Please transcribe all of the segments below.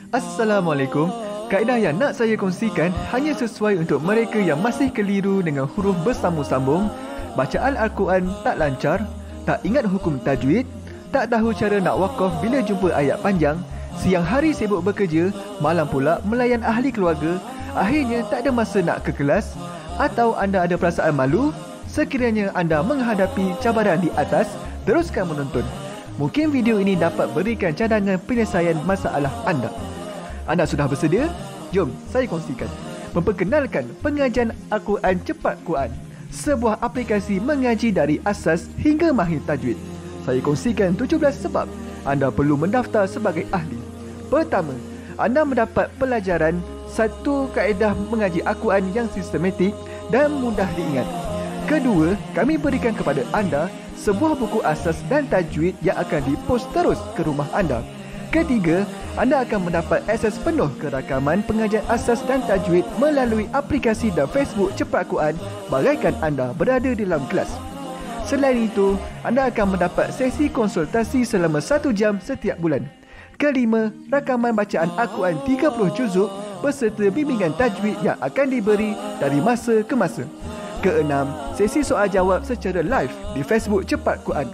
Assalamualaikum. Kaedah yang nak saya kongsikan hanya sesuai untuk mereka yang masih keliru dengan huruf bersambung-sambung, bacaan Al-Quran tak lancar, tak ingat hukum tajwid, tak tahu cara nak wakaf bila jumpa ayat panjang, siang hari sibuk bekerja, malam pula melayan ahli keluarga, akhirnya tak ada masa nak ke kelas, atau anda ada perasaan malu. Sekiranya anda menghadapi cabaran di atas, teruskan menonton. Mungkin video ini dapat berikan cadangan penyelesaian masalah anda. Anda sudah bersedia? Jom saya kongsikan. Memperkenalkan pengajian Al-Quran Cepat Quran, sebuah aplikasi mengaji dari asas hingga mahir tajwid. Saya kongsikan 17 sebab anda perlu mendaftar sebagai ahli. Pertama, anda mendapat pelajaran satu kaedah mengaji Al-Quran yang sistematik dan mudah diingat. Kedua, kami berikan kepada anda sebuah buku asas dan tajwid yang akan dipost terus ke rumah anda. Ketiga, anda akan mendapat akses penuh ke rakaman pengajian asas dan tajwid melalui aplikasi dan Facebook Cepat Quran bagaikan anda berada di dalam kelas. Selain itu, anda akan mendapat sesi konsultasi selama 1 jam setiap bulan. Kelima, rakaman bacaan Al-Quran 30 juzuk beserta bimbingan tajwid yang akan diberi dari masa ke masa. Keenam, sesi soal jawab secara live di Facebook Cepat Quran.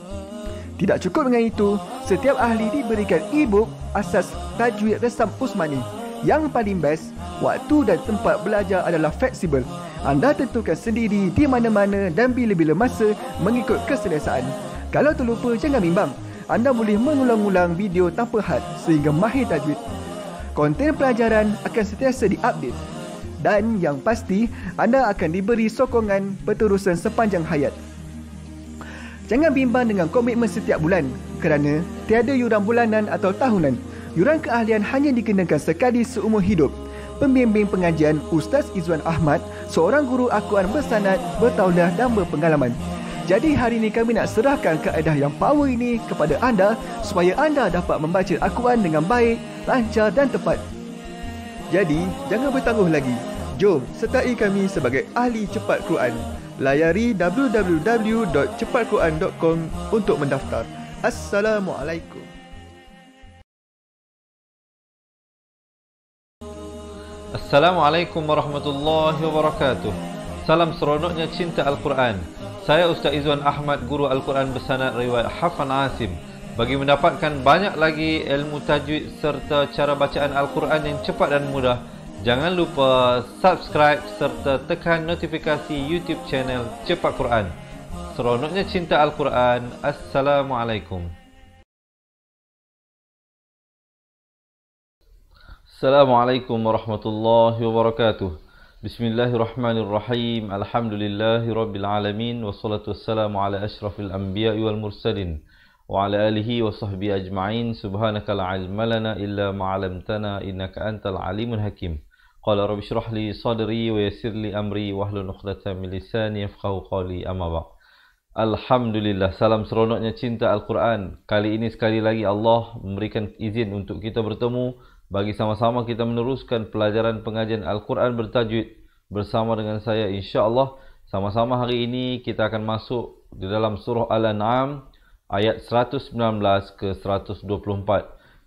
Tidak cukup dengan itu, setiap ahli diberikan e-book asas tajwid resam Usmani. Yang paling best, waktu dan tempat belajar adalah fleksibel. Anda tentukan sendiri di mana-mana dan bila-bila masa mengikut keselesaan. Kalau terlupa, jangan bimbang. Anda boleh mengulang-ulang video tanpa had sehingga mahir tajwid. Konten pelajaran akan sentiasa diupdate. Dan yang pasti, anda akan diberi sokongan berterusan sepanjang hayat. Jangan bimbang dengan komitmen setiap bulan kerana tiada yuran bulanan atau tahunan. Yuran keahlian hanya dikenakan sekali seumur hidup. Pembimbing pengajian Ustaz Izwan Ahmad, seorang guru Al-Quran bersanad, bertauliah dan berpengalaman. Jadi hari ini kami nak serahkan kaedah yang power ini kepada anda supaya anda dapat membaca Al-Quran dengan baik, lancar dan tepat. Jadi, jangan bertangguh lagi. Jom sertai kami sebagai ahli cepat Quran. Layari www.cepatquran.com untuk mendaftar. Assalamualaikum. Assalamualaikum warahmatullahi wabarakatuh. Salam seronoknya cinta Al-Quran. Saya Ustaz Izwan Ahmad, guru Al-Quran bersanad riwayat Hafan Asim. Bagi mendapatkan banyak lagi ilmu tajwid serta cara bacaan Al-Quran yang cepat dan mudah, jangan lupa subscribe serta tekan notifikasi YouTube channel Cepat Quran. Seronoknya cinta Al-Quran. Assalamualaikum. Assalamualaikum warahmatullahi wabarakatuh. Bismillahirrahmanirrahim. Alhamdulillahi rabbil alamin. Wassalatu wassalamu ala ashrafil anbiya'i wal mursalin wa ala alihi wa sahbihi ajma'in. Subhanaka la ilma lana illa ma 'allamtana innaka antal alimul hakim. Qala rabbi shrah li sadri wa yassir li amri wahlul 'uqdatam min lisani yafqahu qawli. Amma ba'd. Alhamdulillah, salam seronoknya cinta Al-Quran. Kali ini sekali lagi Allah memberikan izin untuk kita bertemu bagi sama-sama kita meneruskan pelajaran pengajian Al-Quran bertajwid bersama dengan saya insya-Allah. Sama-sama hari ini kita akan masuk di dalam surah Al-An'am ayat 119 ke 124.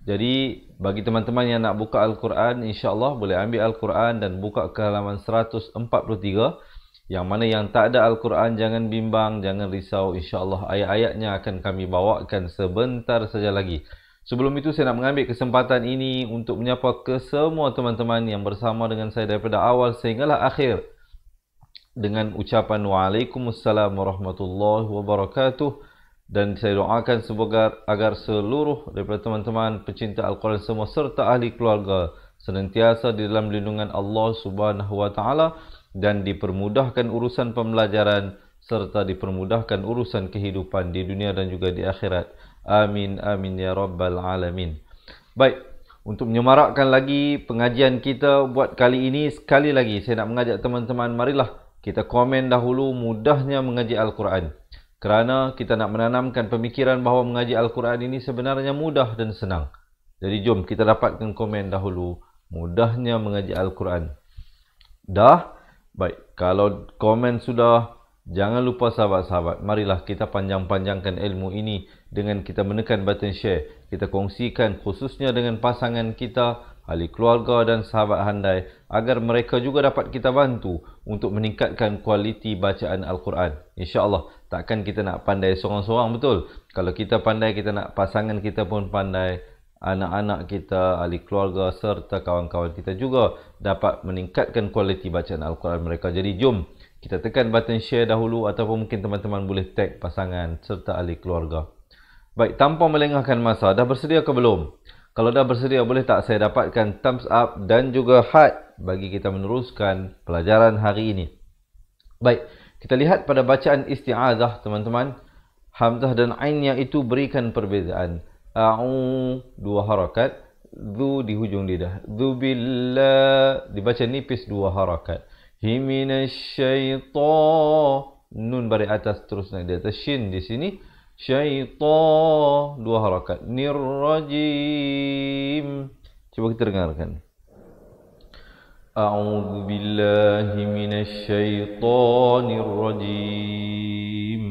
Jadi bagi teman-teman yang nak buka Al-Quran, insya-Allah boleh ambil Al-Quran dan buka ke halaman 143. Yang mana yang tak ada Al-Quran, jangan bimbang, jangan risau. InsyaAllah ayat-ayatnya akan kami bawakan sebentar saja lagi. Sebelum itu saya nak mengambil kesempatan ini untuk menyapa ke semua teman-teman yang bersama dengan saya daripada awal sehinggalah akhir dengan ucapan Waalaikumsalam warahmatullahi wabarakatuh. Dan saya doakan semoga agar seluruh daripada teman-teman pecinta Al-Quran semua serta ahli keluarga senantiasa di dalam lindungan Allah Subhanahu wa taala dan dipermudahkan urusan pembelajaran serta dipermudahkan urusan kehidupan di dunia dan juga di akhirat. Amin amin ya rabbal alamin. Baik, untuk menyemarakkan lagi pengajian kita buat kali ini, sekali lagi saya nak mengajak teman-teman, marilah kita komen dahulu mudahnya mengaji Al-Quran. Kerana kita nak menanamkan pemikiran bahawa mengaji Al-Quran ini sebenarnya mudah dan senang. Jadi jom kita dapatkan komen dahulu mudahnya mengaji Al-Quran. Dah? Baik, kalau komen sudah, jangan lupa sahabat-sahabat, marilah kita panjang-panjangkan ilmu ini dengan kita menekan button share. Kita kongsikan khususnya dengan pasangan kita ahli keluarga dan sahabat handai agar mereka juga dapat kita bantu untuk meningkatkan kualiti bacaan Al-Quran. InsyaAllah, takkan kita nak pandai seorang-seorang, betul? Kalau kita pandai, kita nak pasangan kita pun pandai, anak-anak kita, ahli keluarga serta kawan-kawan kita juga dapat meningkatkan kualiti bacaan Al-Quran mereka. Jadi jom kita tekan button share dahulu, ataupun mungkin teman-teman boleh tag pasangan serta ahli keluarga. Baik, tanpa melengahkan masa, dah bersedia ke belum? Kalau dah bersedia, boleh tak saya dapatkan thumbs up dan juga heart bagi kita meneruskan pelajaran hari ini. Baik, kita lihat pada bacaan isti'azah teman-teman. Hamzah dan Ainnya itu berikan perbezaan. A'u, 2 harakat. Dhu di hujung lidah. Dhu billah, dibaca nipis 2 harakat. Himinasyaitan, nun baris atas terus naik di atas. Shin di sini. Syaitan, 2 harakat. Nirrajim. Cuba kita dengarkan. A'udzu billahi minasyaitonir rajim.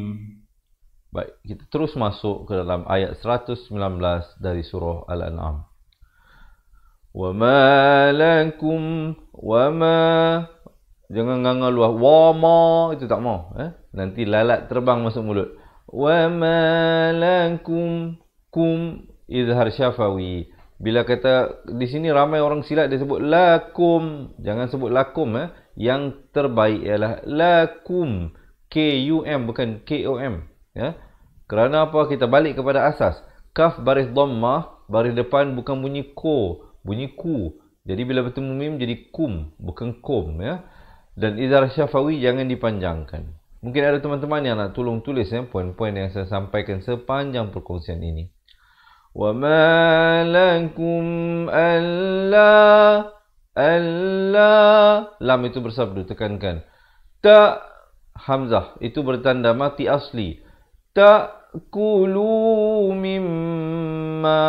Baik, kita terus masuk ke dalam ayat 119 dari surah Al-An'am. Wa ma lakum wa ma, jangan nganga luah. Wa ma itu tak mau, nanti lalat terbang masuk mulut. Wa ma lakum, kum izhar syafawi. Bila kata di sini ramai orang silap, dia sebut lakum, jangan sebut lakum. Yang terbaik ialah lakum, K-U-M bukan K-O-M. Kerana apa? Kita balik kepada asas. Kaf baris dhammah, baris depan bukan bunyi ko, bunyi ku. Jadi bila bertemu mim jadi kum, bukan kum. Dan izhar syafawi jangan dipanjangkan. Mungkin ada teman-teman yang nak tolong tulis poin-poin yang saya sampaikan sepanjang perkongsian ini. Wa ma lakum alla, lam itu bersabdu, tekankan. Ta hamzah itu bertanda mati asli. Ta'kulu mimma,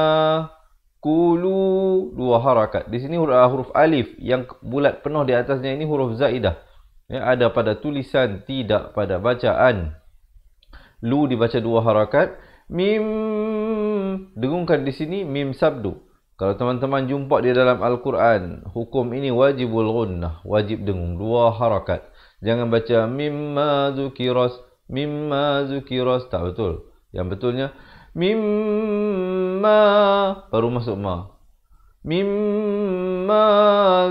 kulu 2 harakat. Di sini huruf alif yang bulat penuh di atasnya ini huruf zaidah. Ada pada tulisan, tidak pada bacaan. Lu dibaca 2 harakat. Mim, dengungkan di sini mim sabdu. Kalau teman-teman jumpa di dalam Al-Quran, hukum ini wajibul gunnah, wajib dengung 2 harakat. Jangan baca mimma zukiras, tak betul. Yang betulnya mimma baru masuk ma. Mimma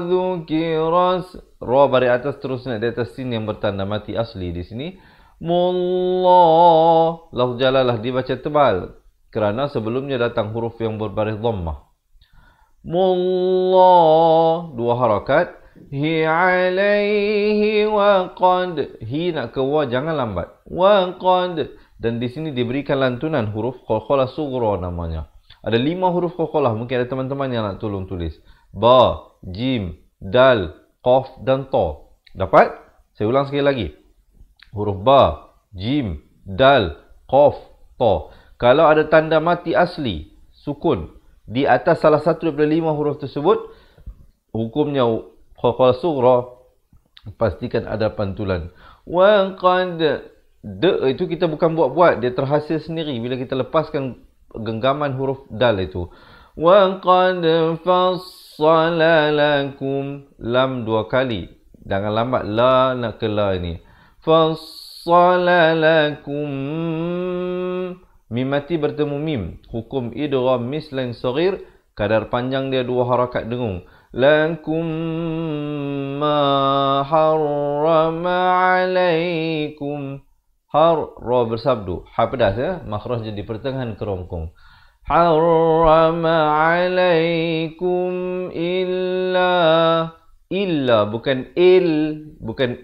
zukiras, ra baris atas terus naik di atas sin yang bertanda mati asli di sini. Mullah, lafz jalalah dibaca tebal kerana sebelumnya datang huruf yang berbaris dhammah. Mullah 2 harakat. Hi alaihi wa qad, hi nak ke wa jangan lambat. Wa qad, dan di sini diberikan lantunan huruf qalqalah sughra namanya. Ada 5 huruf qalqalah, mungkin ada teman-teman yang nak tolong tulis. Ba, jim, dal, qaf dan ta. Dapat? Saya ulang sekali lagi. Huruf ba, jim, dal, qaf, ta. Kalau ada tanda mati asli, sukun, di atas salah satu daripada 5 huruf tersebut, hukumnya qalqalah sughra, pastikan ada pantulan. Wa qad, de itu kita bukan buat-buat, dia terhasil sendiri bila kita lepaskan genggaman huruf dal itu. Wa qad fassala lakum, lam 2 kali. Jangan lambat, la nak ke la ini. Fassala lakum, mim mati bertemu mim. Hukum idgham mislan saghir, kadar panjang dia 2 harakat dengung. Lakum ma harrama alaikum. Har, ra bersabdu. Ha pedas makhraj di pertengahan kerongkong. Harrama alaikum illa, bukan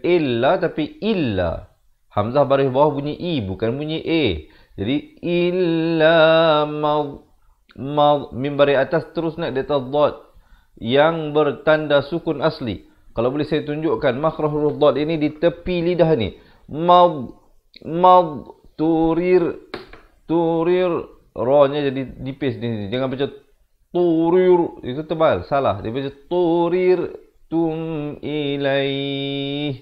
illa tapi illa. Hamzah baris bawah bunyi i, bukan bunyi e. Jadi illa mim baris atas terus naik di atas dad yang bertanda sukun asli. Kalau boleh saya tunjukkan makhraj huruf dad ini di tepi lidah ni. Turir, ra-nya jadi nipis di sini. Jangan baca turir, itu tebal, salah. Dia baca turir tum ilaih.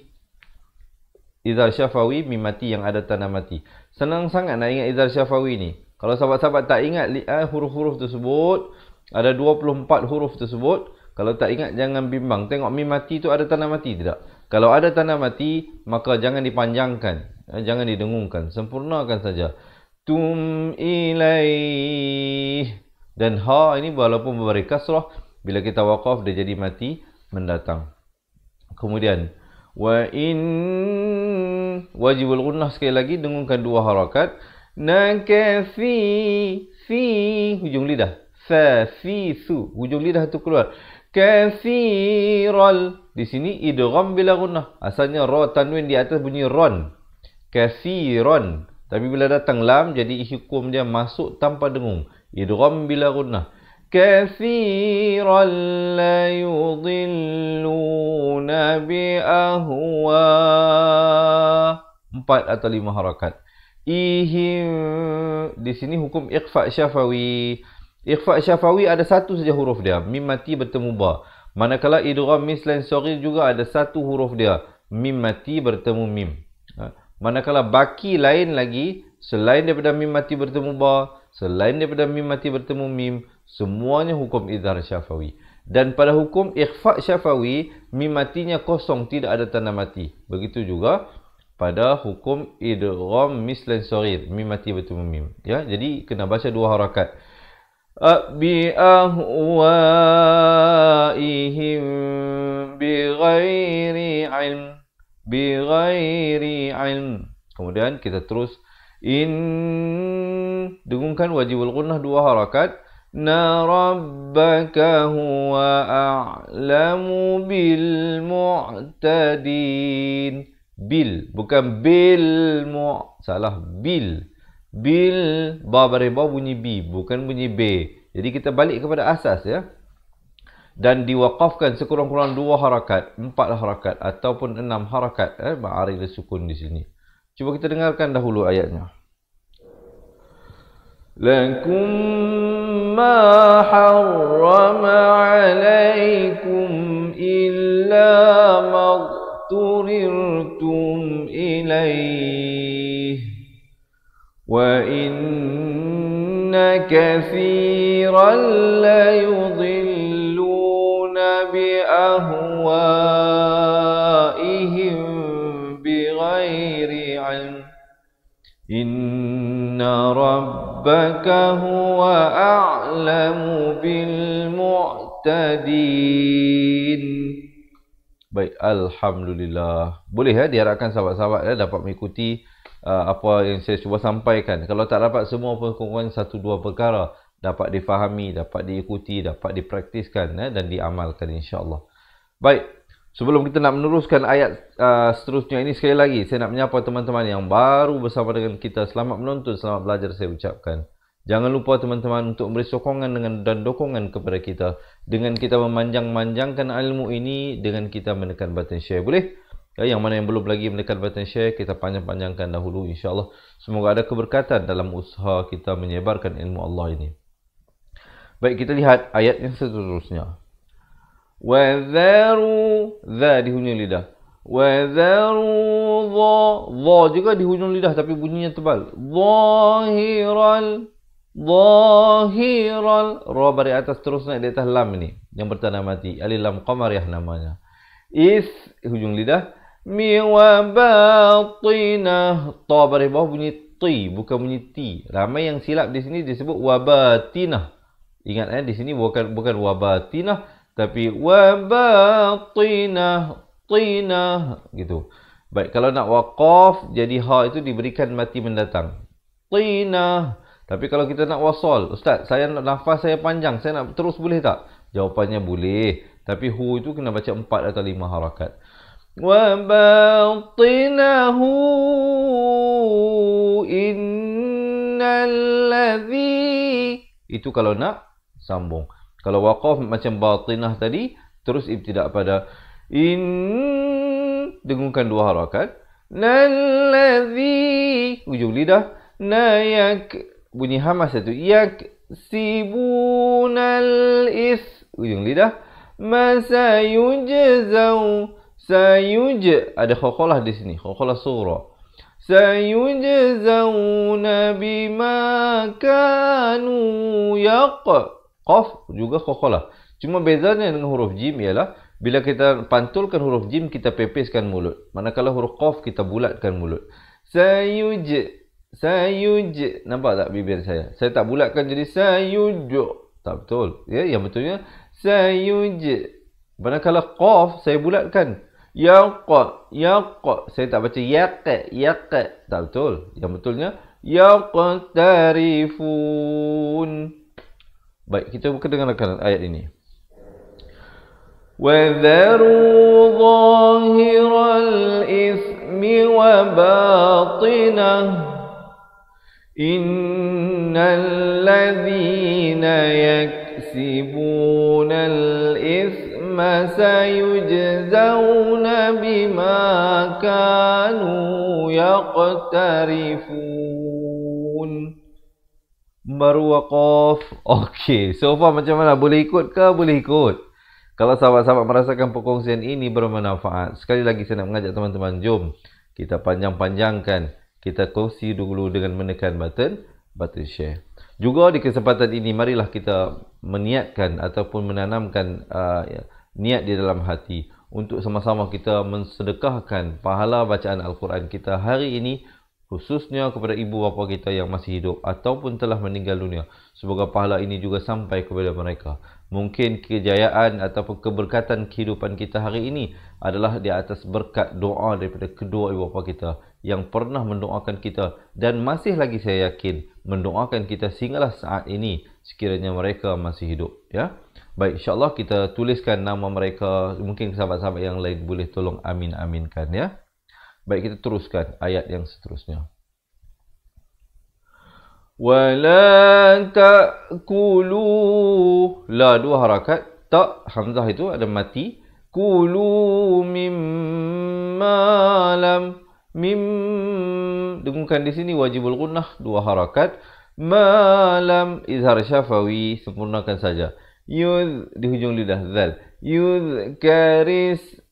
Izhar syafawi, mim mati yang ada tanda mati. Senang sangat nak ingat izhar syafawi ni. Kalau sahabat-sahabat tak ingat huruf-huruf tersebut, ada 24 huruf tersebut. Kalau tak ingat jangan bimbang. Tengok mim mati tu ada tanda mati tidak? Kalau ada tanda mati, maka jangan dipanjangkan. Jangan didengungkan. Sempurnakan saja. Tum ilaih. Dan ha ini walaupun memberi kasrah, bila kita waqaf dia jadi mati mendatang. Kemudian wa in wajibul gunnah sekali lagi dengungkan 2 harakat. Nakafi fi hujung lidah. Fa fi su hujung lidah tu keluar. Kathiral di sini idgham bila gunnah. Asalnya ra tanwin di atas bunyi ron. Kathiran. Tapi bila datang lam jadi hukum dia masuk tanpa dengung. Idgham bila gunnah. Kathiran la yudhilluna bi ahwa. 4 atau 5 harakat. Ihim di sini hukum ikhfa syafawi. Ikhfa syafawi ada satu saja huruf dia, mim mati bertemu ba. Manakala idgham mislan saghir juga ada satu huruf dia, mim mati bertemu mim. Manakala baki lain lagi, selain daripada mim mati bertemu ba, selain daripada mim mati bertemu mim, semuanya hukum idhar syafawi. Dan pada hukum ikhfa syafawi, mim matinya kosong, tidak ada tanda mati. Begitu juga pada hukum idgham mislan saghir, mim mati bertemu mim. Ya, jadi kena baca 2 harakat. Bi ahwaihim bighairi ilm, bighairi ilm. Kemudian kita terus dengungkan wajibul gunnah 2 harakat. Na rabbaka huwa a'lamu bil mu'tadin. Bil, bukan bil salah, bil. Bil, ba bariba bunyi bi, bukan bunyi b. Jadi kita balik kepada asas ya. Dan diwaqafkan sekurang-kurang 2 harakat, 4 harakat ataupun 6 harakat. Ma'aril sukun di sini. Cuba kita dengarkan dahulu ayatnya. Lakum ma harrama alaikum illa maghturirtum ilaih. Wa inna kathiran la yudhilluna bi ahwaihim bighairi ilm. Inna rabbaka huwa a'lamu bil mu'tadin. Baik, alhamdulillah. Boleh ya diharapkan sahabat-sahabat dapat mengikuti apa yang saya cuba sampaikan. Kalau tak dapat semua pun 1-2 perkara dapat difahami, dapat diikuti, dapat dipraktiskan dan diamalkan insya-Allah. Baik, sebelum kita nak meneruskan ayat seterusnya ini, sekali lagi saya nak menyapa teman-teman yang baru bersama dengan kita. Selamat menonton, selamat belajar saya ucapkan. Jangan lupa teman-teman untuk beri sokongan dan dokongan kepada kita dengan kita memanjang-manjangkan ilmu ini dengan kita menekan button share. Boleh? Yang mana yang belum lagi menekan button share, kita panjang-panjangkan dahulu insya-Allah. Semoga ada keberkatan dalam usaha kita menyebarkan ilmu Allah ini. Baik, kita lihat ayat yang seterusnya. Wa dharu, dha di hujung lidah. Wa dharu dha juga di hujung lidah tapi bunyinya tebal. Zahiral, ra dari atas terus naik di atas lam ini yang bertanda mati. Alif lam qamariyah namanya. Hujung lidah. Mi wa batinah, ta baris bawah bunyi ti, bukan bunyi ti. Ramai yang silap di sini disebut wabatinah. Ingat di sini bukan wabatinah tapi wabatinah, tinah gitu. Baik, kalau nak waqaf jadi ha itu diberikan mati mendatang. Tinah. Tapi kalau kita nak wasal, ustaz, saya nak nafas saya panjang, saya nak terus boleh tak? Jawapannya boleh. Tapi hu itu kena baca 4 atau 5 harakat. Wa batinahu innal ladzi. Itu kalau nak sambung. Kalau waqaf macam batinah tadi, terus ibtidak pada dengungkan 2 harakat. Nalladzi, ujung lidah. Nayak, bunyi hamas itu. Yak sibunal is, ujung lidah. Masa yujzau, sayuj, ada khokholah di sini, khokholah surah. Sayujzauna bima kanu qaf juga khokholah. Cuma bezanya dengan huruf jim ialah bila kita pantulkan huruf jim, kita pepeskan mulut. Manakala huruf qaf, kita bulatkan mulut. Sayuj. Nampak tak bibir saya? Saya tak bulatkan jadi sayuj. Tak betul. Ya, yang betulnya sayuj. Manakala qaf, saya bulatkan. Yaqa. Saya tak baca yaqa. Tak betul. Yang betulnya yaqtarifun. Baik, kita buka dengarkan ayat ini. وَذَرُوا ظَاهِرَ الْإِثْمِ وَبَاطِنَهُ إِنَّ الَّذِينَ يَكْسِبُونَ الْإِثْمَ سَيُجْزَوْنَ بِمَا كَانُوا يَقْتَرِفُونَ. Baru waqaf. Okey, so far macam mana? Boleh ikut ke? Boleh ikut. Kalau sahabat-sahabat merasakan perkongsian ini bermanfaat, sekali lagi saya nak mengajak teman-teman, jom kita panjang-panjangkan, kita kongsi dulu dengan menekan button share. Juga di kesempatan ini, marilah kita meniatkan ataupun menanamkan niat di dalam hati untuk sama-sama kita mensedekahkan pahala bacaan Al-Quran kita hari ini, khususnya kepada ibu bapa kita yang masih hidup ataupun telah meninggal dunia. Semoga pahala ini juga sampai kepada mereka. Mungkin kejayaan ataupun keberkatan kehidupan kita hari ini adalah di atas berkat doa daripada kedua ibu bapa kita yang pernah mendoakan kita dan masih lagi saya yakin mendoakan kita sehinggalah saat ini sekiranya mereka masih hidup. Ya, baik, insyaAllah kita tuliskan nama mereka. Mungkin sahabat-sahabat yang lain boleh tolong amin-aminkan ya. Baik, kita teruskan ayat yang seterusnya. Wala ta'kulu. La dua harakat. Tak, hamzah itu ada mati. Kulu mimma lam. Mim. Dengungkan di sini wajibul gunnah. Dua harakat. Malam. Izhar syafawi. Sempurnakan saja. Yudh. Di hujung lidah. Zal.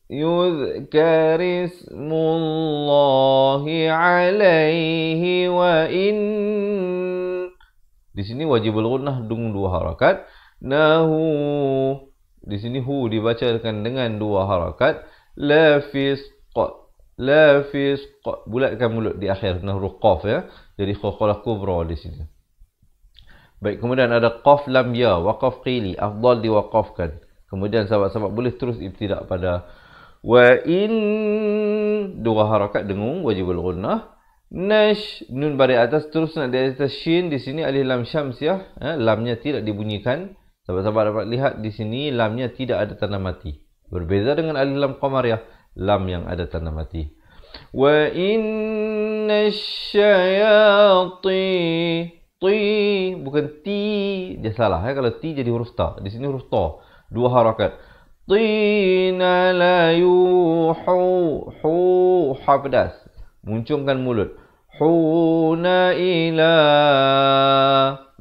Yudhkarismullahi alaihi wa in. Di sini wajibul gunnah dengan dua harakat. Nahu. Di sini hu dibacakan dengan dua harakat. Lafisqa. Bulatkan mulut di akhir dengan huruf qaf ya. Jadi qalqalah kubra di sini. Baik, kemudian ada qaf lam ya, waqaf qili, afdal diwaqafkan. Kemudian sahabat-sahabat boleh terus ibtidak pada wa in, dua harakat dengung wajibul gunnah. Nash, nun baris atas terus nak di atas shin. Di sini alif lam syamsiah, lamnya tidak dibunyikan. Sahabat-sahabat dapat lihat di sini lamnya tidak ada tanda mati. Berbeza dengan alif lam qamariyah, lam yang ada tanda mati. Wa inna syayati. Bukan ti, dia salah ya. Kalau ti jadi huruf ta. Di sini huruf ta. Dua harakat. Tina la yuhu. Ha pedas. Muncungkan mulut. Huna ila.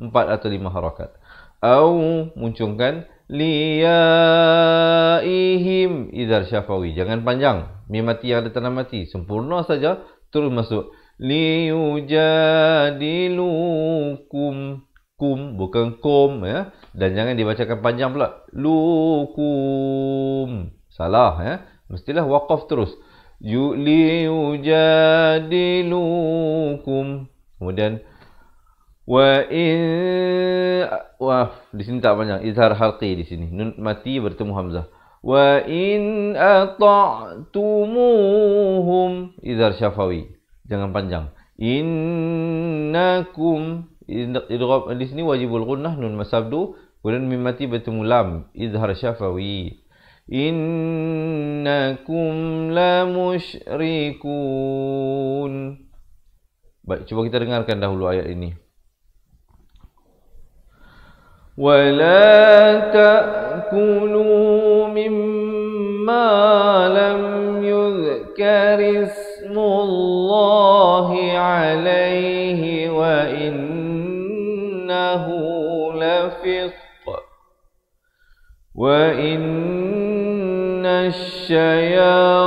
4 atau 5 harakat. Au muncungkan liyaihim. Izhar syafawi. Jangan panjang. Mim mati yang ada tanda mati. Sempurna saja. Terus masuk. Liyujadilukum. Kum bukan kum ya. Dan jangan dibacakan panjang pula. Lukum. Salah ya. Mestilah waqaf terus. Liyujadilukum. Kemudian di sini tak panjang. Izhar halqi di sini. Nun mati bertemu hamzah. Wa in ata'tumuhum. Izhar syafawi. Jangan panjang. Innakum. Idgham di sini wajibul gunnah nun masabdu. Kemudian mim mati bertemu lam. Izhar syafawi. Innakum la musyrikun. Baik, cuba kita dengarkan dahulu ayat ini. Wala ta'kulu mimma lam yudhkar ismullahi alaihi wa innahu lafisq. Wa inna syayatina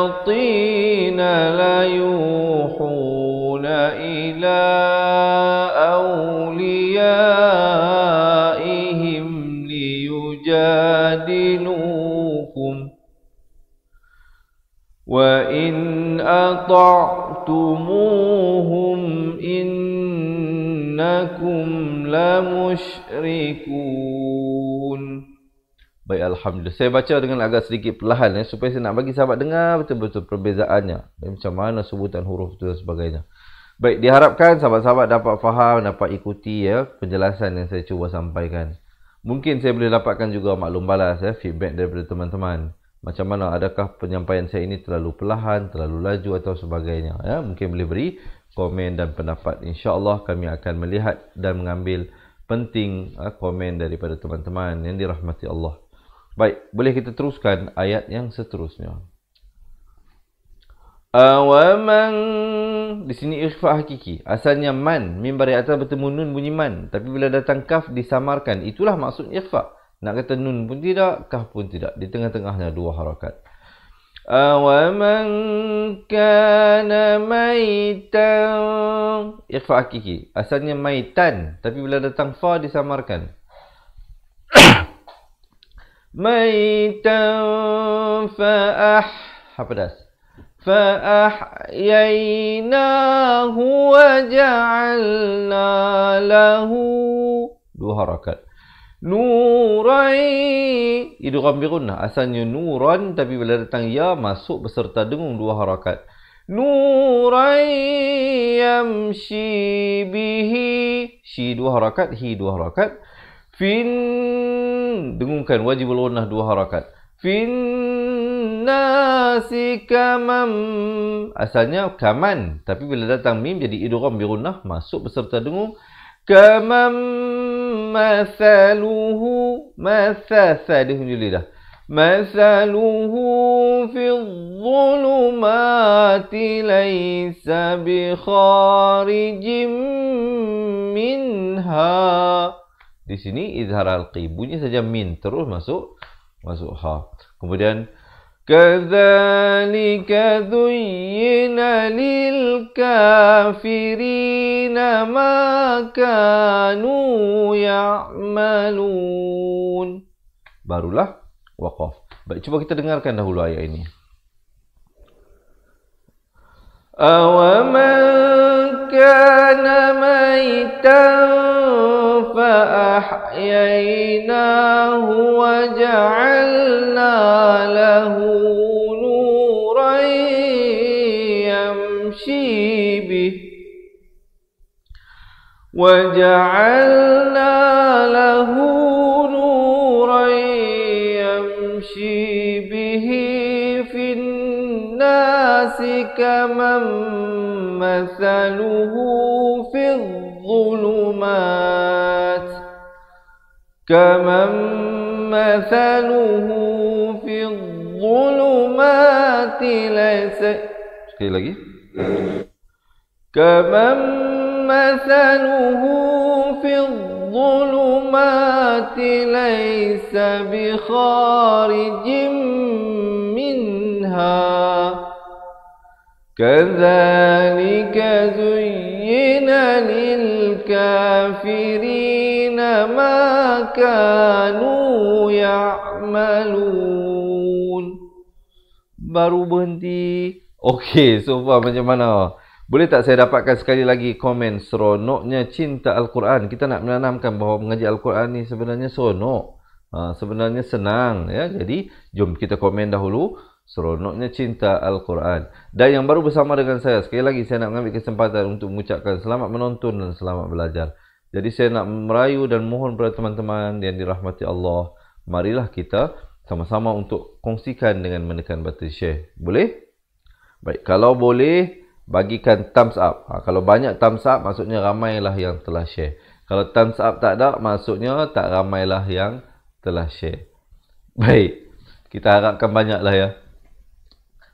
la yuhuna ila awliyaihim liyujadilukum. يجادلوكم وإن أطعتموهم إنكم لمشركون. Baik, Alhamdulillah. Saya baca dengan agak sedikit perlahan supaya saya nak bagi sahabat dengar betul-betul perbezaannya. Macam mana sebutan huruf itu dan sebagainya. Baik, diharapkan sahabat-sahabat dapat faham, dapat ikuti penjelasan yang saya cuba sampaikan. Mungkin saya boleh dapatkan juga maklum balas, feedback daripada teman-teman. Macam mana, adakah penyampaian saya ini terlalu perlahan, terlalu laju atau sebagainya. Mungkin boleh beri komen dan pendapat. InsyaAllah kami akan melihat dan mengambil penting komen daripada teman-teman yang dirahmati Allah. Baik, boleh kita teruskan ayat yang seterusnya. Awaman, di sini ikhfa hakiki. Asalnya man, mim bari atas bertemu nun bunyi man, tapi bila datang kaf disamarkan. Itulah maksud ikhfa. Nak kata nun pun tidak, kaf pun tidak. Di tengah-tengahnya dua harakat. Awaman kana maitan, ikhfa hakiki. Asalnya maitan, tapi bila datang fa disamarkan. Maitan apa das? Fa'ahyaynahu wa ja'alna lahu, dua harakat. Nurai, idgham bi gunnah. Asalnya nuran, tapi bila datang ya masuk beserta dengung dua harakat. Nurai yamshi bihi, shi dua harakat, hi dua harakat. Dengungkan wajibul gunnah dua harakat. Nasi kamam, asalnya kaman, tapi bila datang mim jadi idgham bi gunnah, masuk beserta dengung. Kamam mathaluhu, mathasa dihunjulidah. Mathaluhu fi dhulumati laysa bi kharijim minha. Di sini izhar al-qi, bunyi saja min, terus masuk ha. Kemudian kadzalika zuyyina lil kafirina ma kanu ya'malun. Barulah waqaf. Baik, cuba kita dengarkan dahulu ayat ini. Awaman kana maitan فأحييناه وجعلنا له نورا يمشي به وجعلنا له نورا يمشي به في الناس كمن مثله في الظلمات كمن مثله في الظلمات ليس sekali lagi كمن مثله في الظلمات ليس بخارج منها كذلك زين للكافرين ما كانوا يعملون. Baru berhenti. Okey, so far macam mana? Boleh tak saya dapatkan sekali lagi komen seronoknya cinta Al-Quran? Kita nak menanamkan bahawa mengaji Al-Quran ni sebenarnya seronok. Sebenarnya senang. Ya? Jadi, jom kita komen dahulu. Seronoknya cinta Al-Quran. Dan yang baru bersama dengan saya, sekali lagi saya nak mengambil kesempatan untuk mengucapkan selamat menonton dan selamat belajar. Jadi saya nak merayu dan mohon kepada teman-teman yang dirahmati Allah, marilah kita sama-sama untuk kongsikan dengan menekan button share. Boleh? Baik, kalau boleh, bagikan thumbs up. Kalau banyak thumbs up, maksudnya ramailah yang telah share. Kalau thumbs up tak ada, maksudnya tak ramailah yang telah share. Baik, kita harapkan banyaklah ya.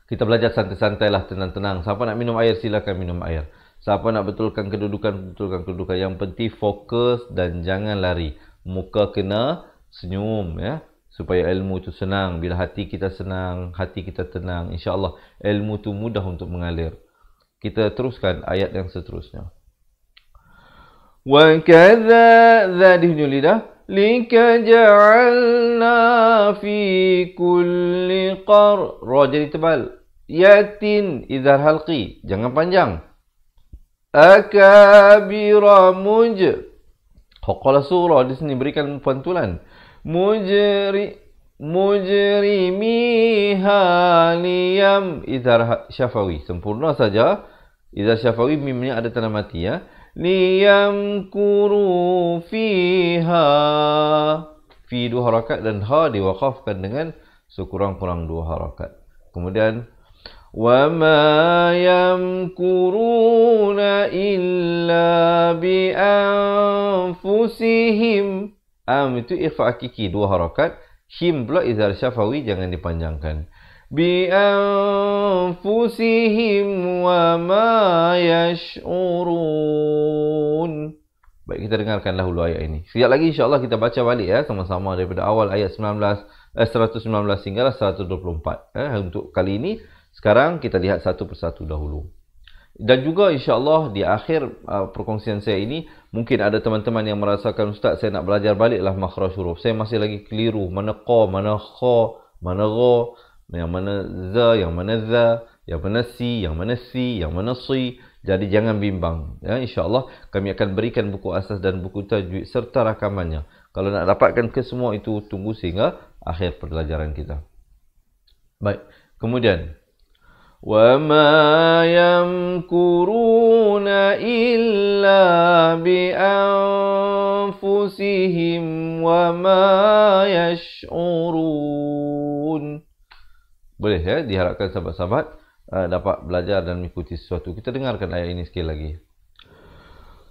Kita belajar santai-santai lah, tenang-tenang. Siapa nak minum air, silakan minum air. Siapa nak betulkan kedudukan, betulkan kedudukan. Yang penting fokus dan jangan lari. Muka kena senyum ya. Supaya ilmu tu senang. Bila hati kita senang, hati kita tenang, insya-Allah ilmu tu mudah untuk mengalir. Kita teruskan ayat yang seterusnya. Wa kadza dihunjul lidah Kadhalika ja'alna fi kulli ra jadi tebal. Yatin idhar halqi, jangan panjang. Akabira Qala surah di sini berikan pantulan. Mujrimiha liyam idhar syafawi. Sempurna saja. Idhar syafawi mimnya ada tanda mati ya. Liyam kuru fiha. Fi 2 harakat dan ha diwaqafkan dengan sekurang-kurang 2 harakat. Kemudian وَمَا يَمْكُرُونَ إِلَّا بِأَنفُسِهِمْ. Itu ikhfa hakiki 2 harakat. Him pula izhar syafawi jangan dipanjangkan. بِأَنفُسِهِمْ وَمَا يَشْعُرُونَ. Baik, kita dengarkan dahulu ayat ini. Sekejap lagi insya-Allah kita baca balik ya sama-sama daripada awal ayat 119 hingga 124. Untuk kali ini sekarang kita lihat satu persatu dahulu. Dan juga insya-Allah di akhir perkongsian saya ini mungkin ada teman-teman yang merasakan, Ustaz, saya nak belajar baliklah makhraj huruf. Saya masih lagi keliru mana qa, mana kha, mana gha, yang mana za, yang mana za, yang mana si, yang mana si, yang mana si. Jadi jangan bimbang. Ya, insya-Allah kami akan berikan buku asas dan buku tajwid serta rakamannya. Kalau nak dapatkan ke semua itu tunggu sehingga akhir pelajaran kita. Baik. Kemudian وَمَا يَمْكُرُونَ إِلَّا بِأَنفُسِهِمْ وَمَا يَشْعُرُونَ. Boleh ya, diharapkan sahabat-sahabat dapat belajar dan mengikuti sesuatu. Kita dengarkan ayat ini sekali lagi.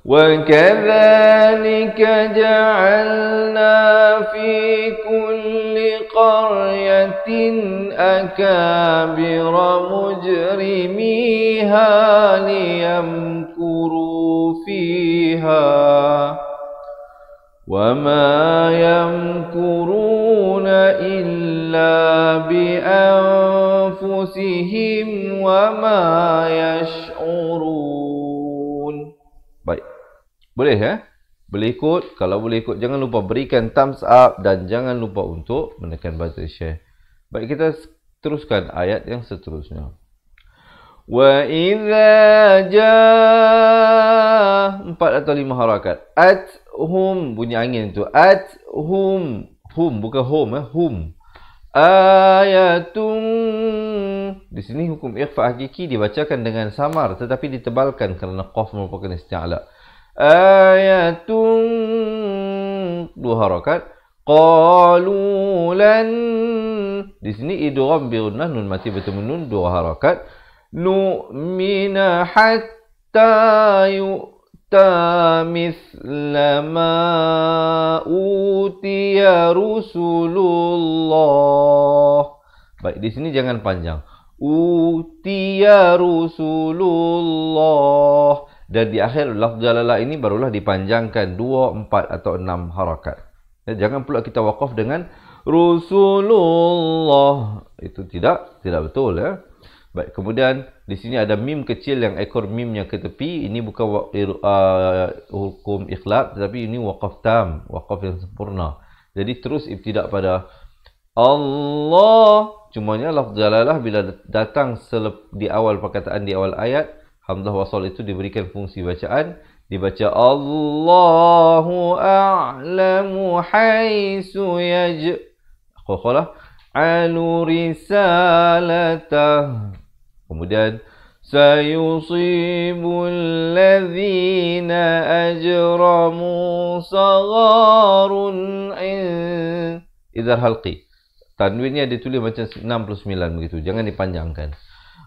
وَكَذَلِكَ جَعَلْنَا فِي كُلِّ قَرْيَةٍ أَكَابِرَ مُجْرِمِيهَا لِيَمْكُرُوا فِيهَا وَمَا يَمْكُرُونَ إِلَّا بِأَنفُسِهِمْ وَمَا يَشْعُرُونَ. Baik. Boleh ya? Boleh ikut. Kalau boleh ikut, jangan lupa berikan thumbs up dan jangan lupa untuk menekan button share. Baik, kita teruskan ayat yang seterusnya. Wa idza jaa 4 atau 5 harakat. Athum bunyi angin itu. Athum. Hum bukan home ya. Hum. Ayatun. Di sini hukum ikhfa hakiki dibacakan dengan samar tetapi ditebalkan kerana qaf merupakan isti'la. Ayatun 2 harakat. Qalulan. Di sini idgham bi gunnah nun mati bertemu nun 2 harakat. Nu'mina hatta yu'ta mithla ma utiya rusulullah. Baik, di sini jangan panjang. Utiya rusulullah. Dan di akhir lafz jalalah ini barulah dipanjangkan 2, 4 atau 6 harakat. Jangan pula kita waqaf dengan Rasulullah. Itu tidak betul ya. Baik, kemudian di sini ada mim kecil yang ekor mimnya ke tepi. Ini bukan hukum ikhlab tetapi ini waqaf tam, waqaf yang sempurna. Jadi terus ibtidak pada Allah. Cumanya lafz jalalah bila datang di awal perkataan di awal ayat, hamzah wasal itu diberikan fungsi bacaan, dibaca Allahu a'lamu haitsu yaj'alu risalatah. Kemudian sayusibul ladzina ajramu sagharun idhar halqi. Tanwinnya ditulis macam 69 begitu, jangan dipanjangkan.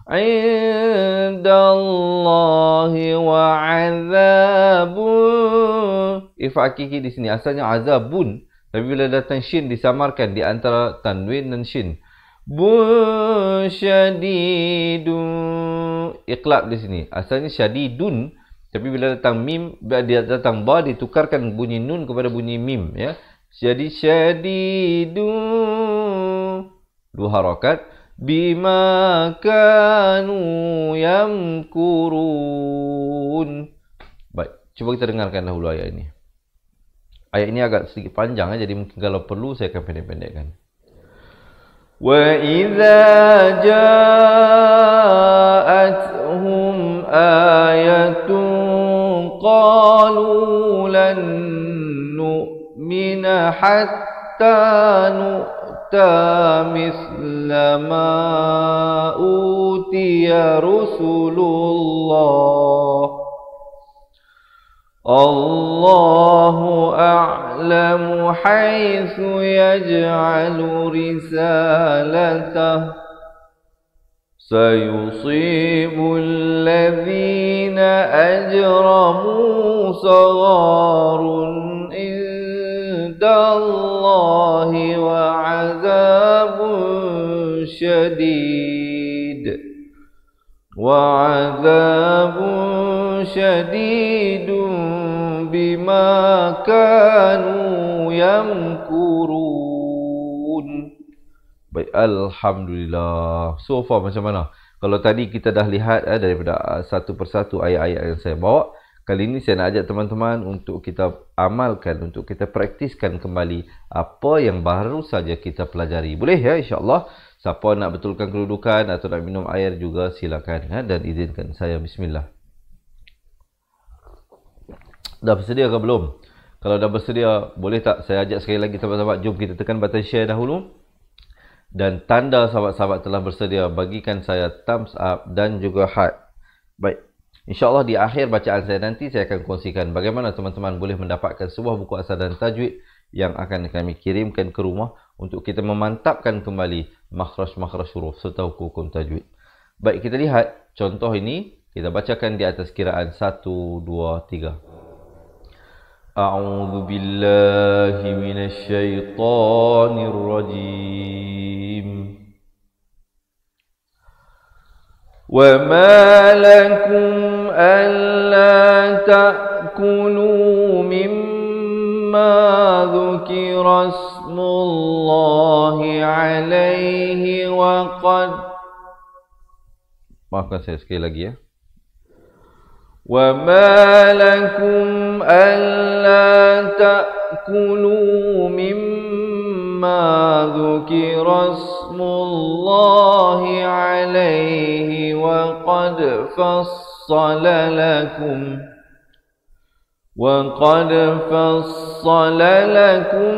Indallahi wa azabun. Ifa hakiki di sini asalnya azabun, tapi bila datang shin disamarkan di antara tanwin dan shin. Bun syadidun. Iqlab di sini asalnya syadidun, tapi bila datang mim, bila dia datang ba ditukarkan bunyi nun kepada bunyi mim ya. Jadi syadidun 2 harakat. Bima kanu yamkurun. Baik, cuba kita dengarkan dahulu ayat ini. Ayat ini agak sedikit panjang, jadi mungkin kalau perlu saya akan pendek-pendekkan. Wa idza ja'atuhum ayatun qalu lan nu'mina hatta nu'ta misla ma utiya rusulullah Allahu a'lamu haitsu yaj'alu risalatah sayusibu alladhina ajramu sagharun indallahi wa 'adzabun syadid bima kanu yamkurun. Baik, alhamdulillah. So far macam mana? Kalau tadi kita dah lihat daripada satu persatu ayat-ayat yang saya bawa, kali ini saya nak ajak teman-teman untuk kita amalkan, untuk kita praktiskan kembali apa yang baru saja kita pelajari. Boleh ya, insya-Allah. Siapa nak betulkan kedudukan atau nak minum air juga silakan, dan izinkan saya. Bismillah. Dah bersedia ke belum? Kalau dah bersedia, boleh tak saya ajak sekali lagi sahabat-sahabat, jom kita tekan button share dahulu. Dan tanda sahabat-sahabat telah bersedia, bagikan saya thumbs up dan juga heart. Baik, insya-Allah di akhir bacaan saya nanti saya akan kongsikan bagaimana teman-teman boleh mendapatkan sebuah buku asal dan tajwid yang akan kami kirimkan ke rumah untuk kita memantapkan kembali makhraj-makhraj huruf serta hukum tajwid. Baik, kita lihat contoh ini. Kita bacakan di atas kiraan 1, 2, 3. A'udzu billahi minasy syaithanir rajim. Wa ma lakum alla ta'kulu mimma dzukira ismullahi 'alaihi wa qad. Maafkan saya sekali lagi ya. وَمَا لَكُمْ أَلَّا تَأْكُلُوا مِمَّا ذُكِرَ اسْمُ اللَّهِ عَلَيْهِ وَقَدْ فَصَّلَ لَكُمْ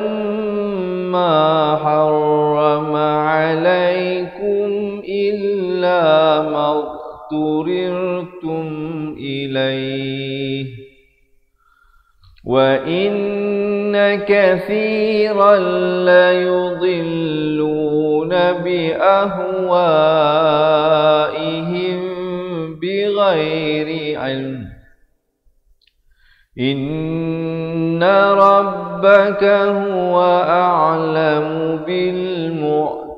مَا حَرَّمَ عَلَيْكُمْ إِلَّا مَا اضْطُرِرْتُمْ إليه وإن كثيرا ليضلون بأهوائهم بغير علم إن ربك هو أعلم بالمعتدين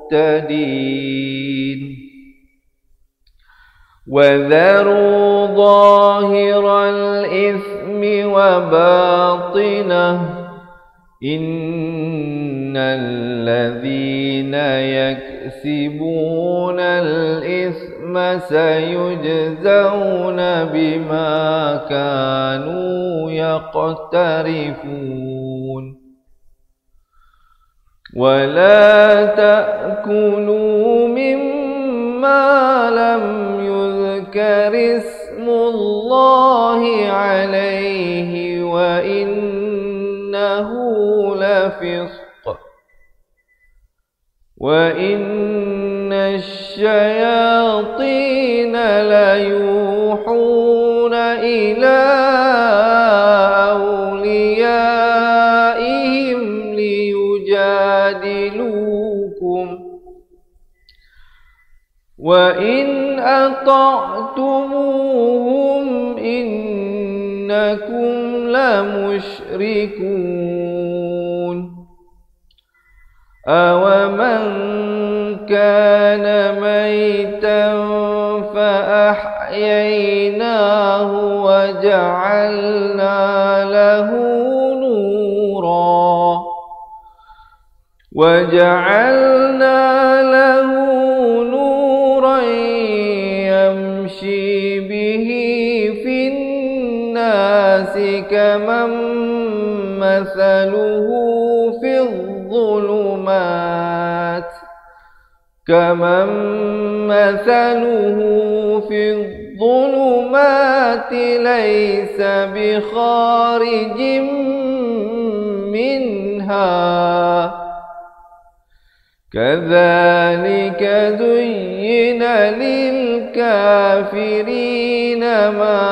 وذروا ظاهر الإثم وباطنه إن الذين يكسبون الإثم سيجزون بما كانوا يقترفون ولا تأكلوا مما لم يذكر اسم الله عليه وإنه لفسق وإن الشياطين ليوحون إلى أوليائهم ليجادلوكم وإن أطعتموهم إنكم لمشركون أومن كان ميتا فأحييناه وجعلنا له نورا يمشي به في الناس كمن مثله في الظلمات كمن مثله في الظلمات ليس بخارج منها كذلك زين للكافرين ما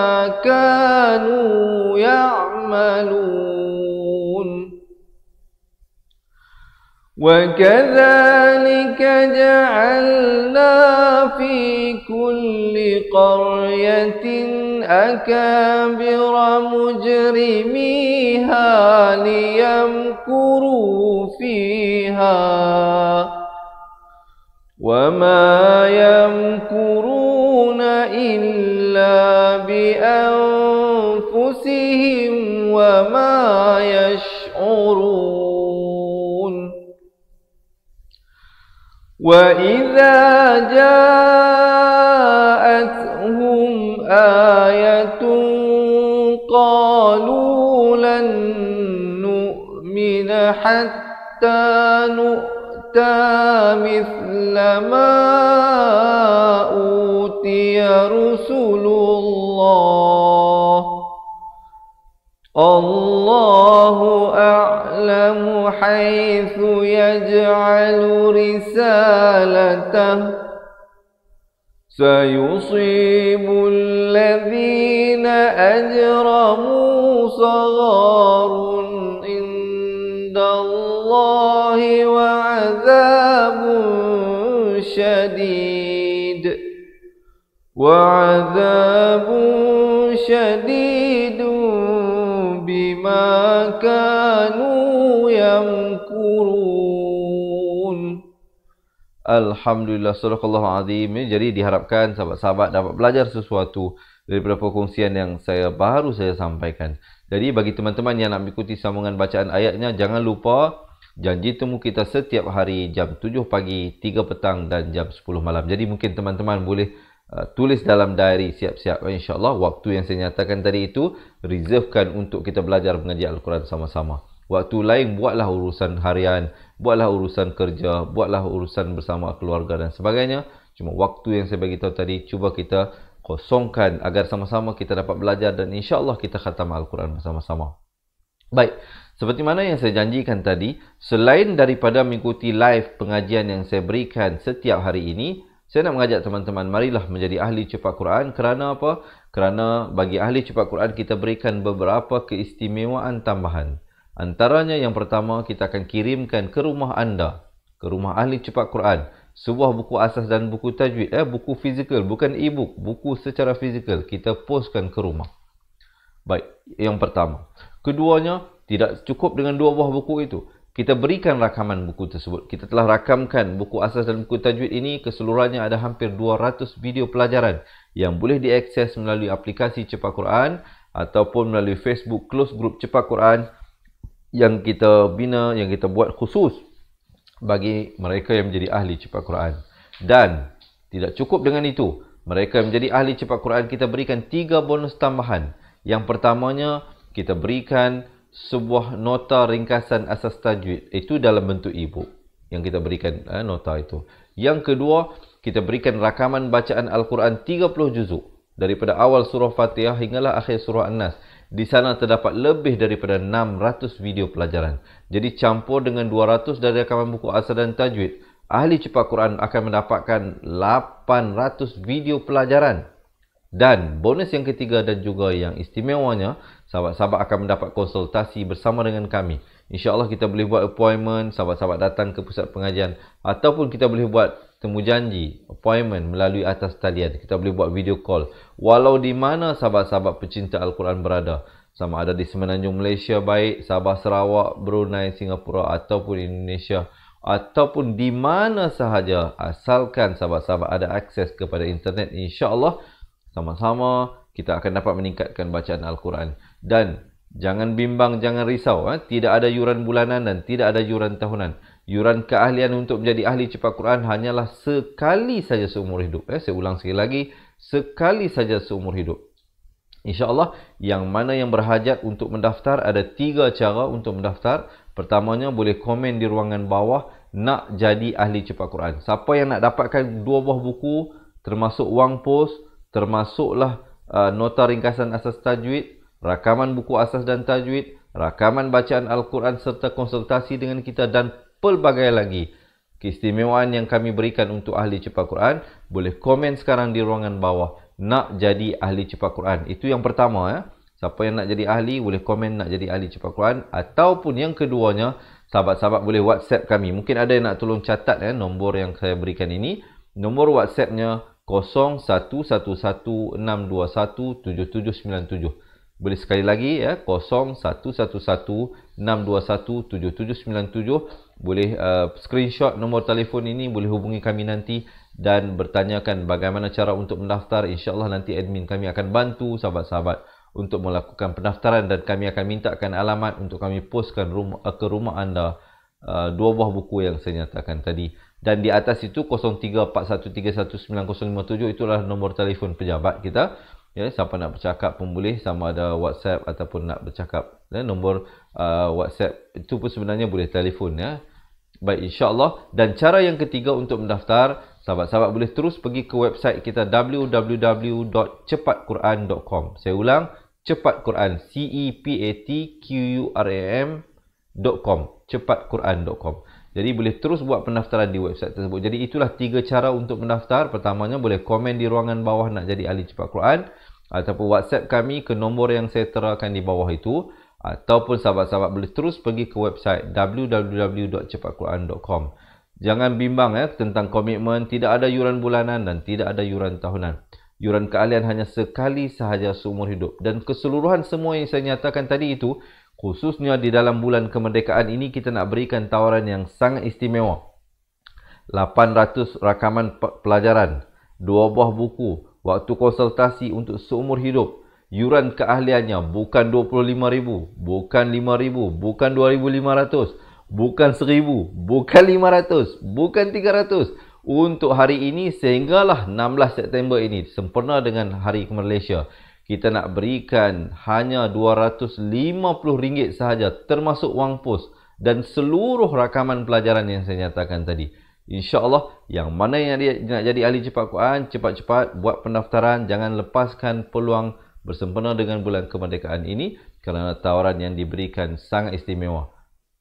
كانوا يعملون وكذلك جعلنا في كل قرية أكابر مجرميها ليمكروا فيها وما يمكرون إلا بأنفسهم وما يشعرون وإذا جاءتهم آية قالوا لن نؤمن حتى نؤتى مثل ما أوتي رسل الله الله أعلم حيث يجعل رسالته سيصيب الذين أجرموا صغار عند الله وعذاب شديد بما كانوا يمكرون. Alhamdulillah, sadaqallahu azim. Jadi diharapkan sahabat-sahabat dapat belajar sesuatu daripada perkongsian yang baru saya sampaikan. Jadi bagi teman-teman yang nak mengikuti sambungan bacaan ayatnya, jangan lupa janji temu kita setiap hari jam 7 pagi, 3 petang dan jam 10 malam. Jadi mungkin teman-teman boleh tulis dalam diary siap-siap, insyaAllah waktu yang saya nyatakan tadi itu reservekan untuk kita belajar mengaji Al-Quran sama-sama. Waktu lain buatlah urusan harian, buatlah urusan kerja, buatlah urusan bersama keluarga dan sebagainya. Cuma waktu yang saya bagi tahu tadi, cuba kita kosongkan agar sama-sama kita dapat belajar dan insyaAllah kita khatam Al-Quran bersama-sama. Baik, seperti mana yang saya janjikan tadi, selain daripada mengikuti live pengajian yang saya berikan setiap hari ini, saya nak mengajak teman-teman, marilah menjadi ahli cepat Quran. Kerana apa? Kerana bagi ahli cepat Quran kita berikan beberapa keistimewaan tambahan. Antaranya yang pertama, kita akan kirimkan ke rumah anda, ke rumah ahli cepat Quran, sebuah buku asas dan buku tajwid, buku fizikal, bukan e-book, buku secara fizikal, kita postkan ke rumah. Baik, yang pertama. Keduanya, tidak cukup dengan 2 buah buku itu. Kita berikan rakaman buku tersebut. Kita telah rakamkan buku asas dan buku tajwid ini, keseluruhannya ada hampir 200 video pelajaran yang boleh diakses melalui aplikasi Cepat Quran ataupun melalui Facebook Close Group Cepat Quran yang kita bina, yang kita buat khusus bagi mereka yang menjadi ahli Cepat Quran. Dan tidak cukup dengan itu, mereka yang menjadi ahli Cepat Quran kita berikan 3 bonus tambahan. Yang pertamanya, kita berikan sebuah nota ringkasan asas tajwid, itu dalam bentuk e-book yang kita berikan nota itu. Yang kedua, kita berikan rakaman bacaan Al-Quran 30 juzuk daripada awal surah Fatihah hinggalah akhir surah An-Nas. Di sana terdapat lebih daripada 600 video pelajaran. Jadi campur dengan 200 dari rakaman buku asas dan tajwid, ahli Cepat Quran akan mendapatkan 800 video pelajaran. Dan bonus yang ketiga dan juga yang istimewanya, sahabat-sahabat akan mendapat konsultasi bersama dengan kami. InsyaAllah kita boleh buat appointment, sahabat-sahabat datang ke pusat pengajian, ataupun kita boleh buat temu janji, appointment melalui atas talian. Kita boleh buat video call. Walau di mana sahabat-sahabat pecinta Al-Quran berada, sama ada di Semenanjung Malaysia baik, Sabah, Sarawak, Brunei, Singapura ataupun Indonesia, ataupun di mana sahaja, asalkan sahabat-sahabat ada akses kepada internet, insyaAllah sama-sama kita akan dapat meningkatkan bacaan Al-Quran. Dan jangan bimbang, jangan risau. Tidak ada yuran bulanan dan tidak ada yuran tahunan. Yuran keahlian untuk menjadi ahli Cepat Quran hanyalah sekali saja seumur hidup. Saya ulang sekali lagi, sekali saja seumur hidup. InsyaAllah, yang mana yang berhajat untuk mendaftar, ada 3 cara untuk mendaftar. Pertamanya, boleh komen di ruangan bawah, nak jadi ahli cepat Quran. Siapa yang nak dapatkan 2 buah buku, termasuk wang pos, termasuklah nota ringkasan asas tajwid, rakaman buku asas dan tajwid, rakaman bacaan Al-Quran serta konsultasi dengan kita dan pelbagai lagi keistimewaan yang kami berikan untuk ahli cepat Quran, boleh komen sekarang di ruangan bawah, nak jadi ahli cepat Quran. Itu yang pertama ya. Siapa yang nak jadi ahli, boleh komen nak jadi ahli cepat Quran. Ataupun yang keduanya, sahabat-sahabat boleh WhatsApp kami. Mungkin ada yang nak tolong catat ya, nombor yang saya berikan ini. Nombor WhatsAppnya 011162179797. Boleh sekali lagi ya, 0111621797. Boleh screenshot nombor telefon ini, boleh hubungi kami nanti dan bertanyakan bagaimana cara untuk mendaftar. InsyaAllah nanti admin kami akan bantu sahabat-sahabat untuk melakukan pendaftaran dan kami akan mintakan alamat untuk kami postkan ke rumah anda 2 buah buku yang saya nyatakan tadi. Dan di atas itu 0341319057 itulah nombor telefon pejabat kita. Ya, siapa nak bercakap pun boleh, sama ada WhatsApp ataupun nak bercakap. Ya, nombor WhatsApp itu pun sebenarnya boleh telefon ya. Baik, insya-Allah. Dan cara yang ketiga untuk mendaftar, sahabat-sahabat boleh terus pergi ke website kita www.cepatquran.com. Saya ulang, cepatquran, cepatquran.com, cepatquran.com. Jadi boleh terus buat pendaftaran di website tersebut. Jadi itulah 3 cara untuk mendaftar. Pertamanya boleh komen di ruangan bawah nak jadi ahli cepat Quran, ataupun WhatsApp kami ke nombor yang saya terakan di bawah itu, ataupun sahabat-sahabat boleh terus pergi ke website www.cepatquran.com. Jangan bimbang ya tentang komitmen, tidak ada yuran bulanan dan tidak ada yuran tahunan. Yuran keahlian hanya sekali sahaja seumur hidup. Dan keseluruhan semua yang saya nyatakan tadi itu, khususnya di dalam bulan kemerdekaan ini, kita nak berikan tawaran yang sangat istimewa. 800 rakaman pelajaran, 2 buah buku, waktu konsultasi untuk seumur hidup. Yuran keahliannya bukan 25,000, bukan 5,000, bukan 2,500, bukan 1,000, bukan 500, bukan 300. Untuk hari ini sehinggalah 16 September ini, sempena dengan Hari Malaysia, kita nak berikan hanya RM250 sahaja, termasuk wang pos dan seluruh rakaman pelajaran yang saya nyatakan tadi. InsyaAllah, yang mana yang nak jadi ahli cepat Quran, cepat-cepat buat pendaftaran. Jangan lepaskan peluang bersempena dengan bulan kemerdekaan ini, kerana tawaran yang diberikan sangat istimewa.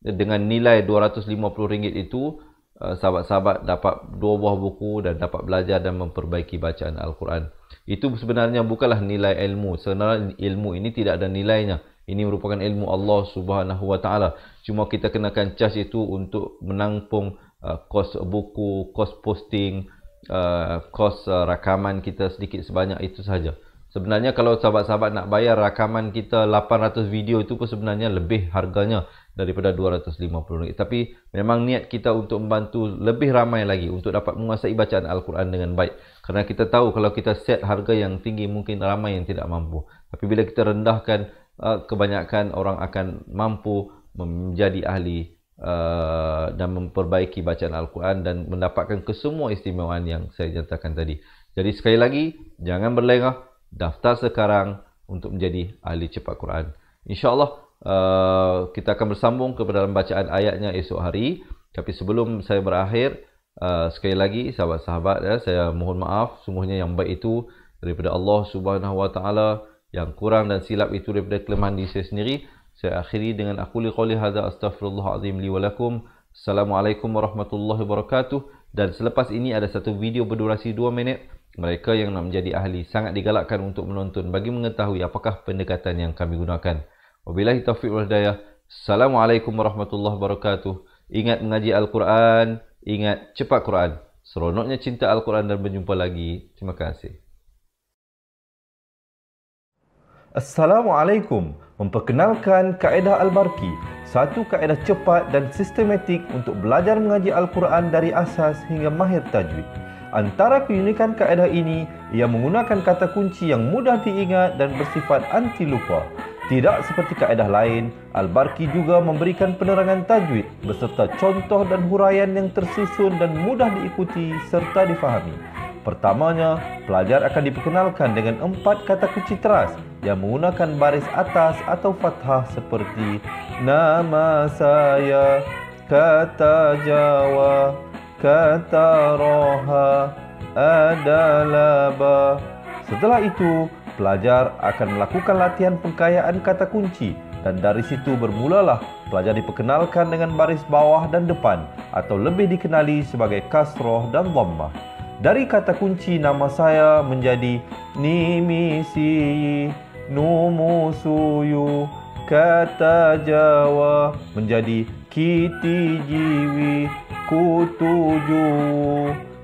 Dengan nilai RM250 itu, sahabat-sahabat dapat 2 buah buku dan dapat belajar dan memperbaiki bacaan Al-Quran. Itu sebenarnya bukanlah nilai ilmu. Sebenarnya ilmu ini tidak ada nilainya. Ini merupakan ilmu Allah Subhanahu Wa Taala. Cuma kita kenakan charge itu untuk menampung kos buku, kos posting, kos rakaman kita sedikit sebanyak, itu sahaja. Sebenarnya kalau sahabat-sahabat nak bayar rakaman kita 800 video itu pun sebenarnya lebih harganya daripada RM250. Tapi memang niat kita untuk membantu lebih ramai lagi untuk dapat menguasai bacaan Al-Quran dengan baik. Kerana kita tahu kalau kita set harga yang tinggi, mungkin ramai yang tidak mampu. Tapi bila kita rendahkan, kebanyakan orang akan mampu menjadi ahli dan memperbaiki bacaan Al-Quran dan mendapatkan kesemua istimewaan yang saya nyatakan tadi. Jadi sekali lagi, jangan berlengah. Daftar sekarang untuk menjadi ahli cepat Quran. InsyaAllah kita akan bersambung kepada dalam bacaan ayatnya esok hari. Tapi sebelum saya berakhir, sekali lagi sahabat-sahabat ya, saya mohon maaf. Semuanya yang baik itu daripada Allah Subhanahu Wa Taala, yang kurang dan silap itu daripada kelemahan diri saya sendiri. Saya akhiri dengan aku liqauli hadza astaghfirullahalazim li wa lakum. Assalamualaikum warahmatullahi wabarakatuh. Dan selepas ini ada satu video berdurasi 2 minit. Mereka yang nak menjadi ahli sangat digalakkan untuk menonton bagi mengetahui apakah pendekatan yang kami gunakan. Wabillahi taufiq wal hidayah. Assalamualaikum warahmatullahi wabarakatuh. Ingat mengaji Al-Quran, ingat cepat Quran. Seronoknya cinta Al-Quran dan berjumpa lagi. Terima kasih. Assalamualaikum. Memperkenalkan kaedah Al-Barki, satu kaedah cepat dan sistematik untuk belajar mengaji Al-Quran dari asas hingga mahir tajwid. Antara keunikan kaedah ini, ia menggunakan kata kunci yang mudah diingat dan bersifat anti lupa. Tidak seperti kaedah lain, Al-Barki juga memberikan penerangan tajwid beserta contoh dan huraian yang tersusun dan mudah diikuti serta difahami. Pertamanya, pelajar akan diperkenalkan dengan 4 kata kunci teras yang menggunakan baris atas atau fathah seperti nama saya, kata Jawa, kata Roha, adalah ba. Setelah itu, pelajar akan melakukan latihan pengkayaan kata kunci dan dari situ bermulalah pelajar diperkenalkan dengan baris bawah dan depan atau lebih dikenali sebagai kasroh dan dhammah. Dari kata kunci nama saya menjadi nimisi, numusuyu, kata Jawa menjadi kiti jiwi, kutuju.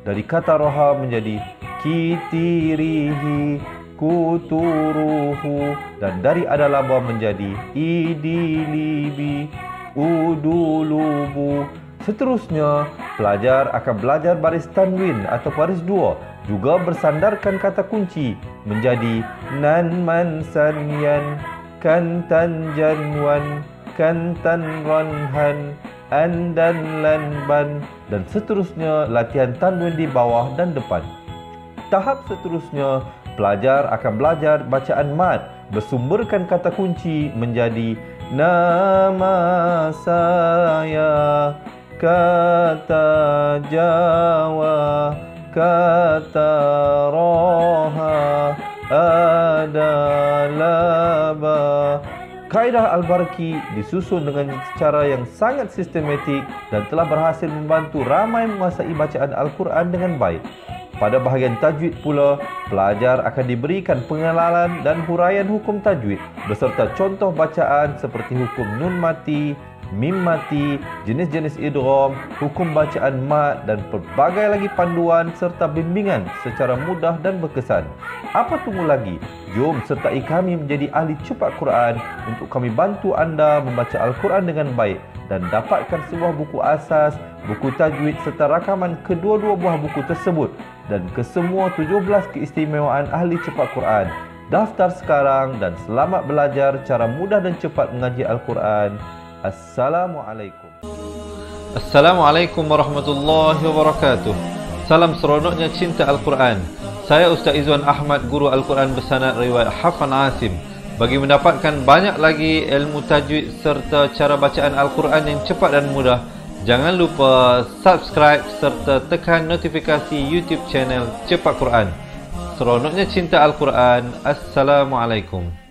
Dari kata roha menjadi kitirihi, kuturuhu. Dan dari adalaba menjadi idilibi, udulubu. Seterusnya, pelajar akan belajar baris tanwin atau baris dua, juga bersandarkan kata kunci menjadi nan man sanyan, kantan janwan, kantan ranhan, andan lanban, dan seterusnya latihan tanwin di bawah dan depan. Tahap seterusnya, pelajar akan belajar bacaan mad bersumberkan kata kunci menjadi nama saya, kata Jawa, kata Roha, adalah ba. Kaedah Al-Barki disusun dengan cara yang sangat sistematik dan telah berhasil membantu ramai menguasai bacaan Al-Quran dengan baik. Pada bahagian tajwid pula, pelajar akan diberikan pengenalan dan huraian hukum tajwid beserta contoh bacaan seperti hukum nun mati, mim mati, jenis-jenis idgham, hukum bacaan mad dan pelbagai lagi panduan serta bimbingan secara mudah dan berkesan. Apa tunggu lagi? Jom sertai kami menjadi ahli cepat Quran untuk kami bantu anda membaca Al-Quran dengan baik dan dapatkan sebuah buku asas, buku tajwid serta rakaman kedua-dua buah buku tersebut dan kesemua 17 keistimewaan ahli cepat Quran. Daftar sekarang dan selamat belajar cara mudah dan cepat mengaji Al-Quran. Assalamualaikum. Assalamualaikum warahmatullahi wabarakatuh. Salam seronoknya cinta Al-Quran. Saya Ustaz Izwan Ahmad, guru Al-Quran bersanad riwayat Hafan Asim. Bagi mendapatkan banyak lagi ilmu tajwid serta cara bacaan Al-Quran yang cepat dan mudah, jangan lupa subscribe serta tekan notifikasi YouTube channel Cepat Quran. Seronoknya cinta Al-Quran. Assalamualaikum.